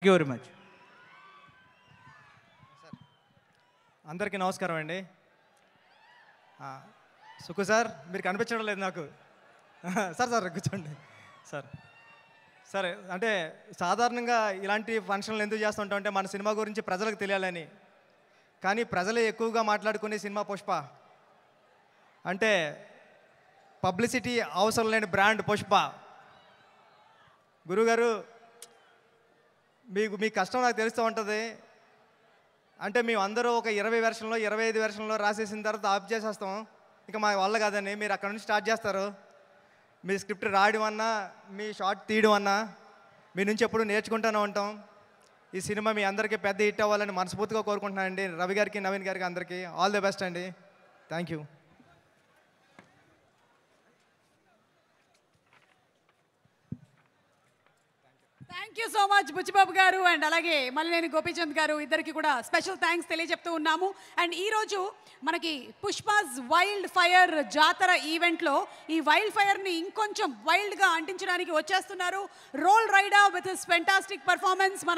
Thank you very much. అందరికీ నమస్కారం అండి. సుకు సార్ మీరు కనిపించడం లేదు నాకు. సార్ కూర్చోండి సార్. సరే, అంటే సాధారణంగా ఇలాంటి ఫంక్షన్లు ఎందుకు చేస్తుంటాం అంటే మన సినిమా గురించి ప్రజలకు తెలియాలని. కానీ ప్రజలే ఎక్కువగా మాట్లాడుకునే సినిమా పుష్ప. అంటే పబ్లిసిటీ అవసరం లేని బ్రాండ్ పుష్ప. గురుగారు, మీ కష్టం నాకు తెలుస్తూ ఉంటుంది. అంటే మేము అందరూ ఒక 20 వెర్షన్లో 25 వెర్షన్లో రాసేసిన తర్వాత ఆఫ్ చేసేస్తాం. ఇంకా మా వల్ల కాదని మీరు అక్కడ నుంచి స్టార్ట్ చేస్తారు. మీ స్క్రిప్ట్ రాయడం అన్నా, మీ షార్ట్ తీయడం అన్నా మీ నుంచి ఎప్పుడు నేర్చుకుంటూనే ఉంటాం. ఈ సినిమా మీ అందరికీ పెద్ద హిట్ అవ్వాలని మనస్ఫూర్తిగా కోరుకుంటున్నానండి. రవి గారికి, నవీన్ గారికి అందరికీ ఆల్ ది బెస్ట్ అండి. Thank you. Thank you so much Buchibabu గారు అండ్ అలాగే మల్లినేని గోపీచంద్ గారు ఇద్దరికి కూడా స్పెషల్ థ్యాంక్స్ తెలియజెప్తూ ఉన్నాము. అండ్ ఈరోజు మనకి పుష్పాస్ వైల్డ్ ఫైర్ జాతర ఈవెంట్లో ఈ వైల్డ్ ఫైర్ని ఇంకొంచెం వైల్డ్గా అంటించడానికి వచ్చేస్తున్నారు Roll Rida with his fantastic performance. మన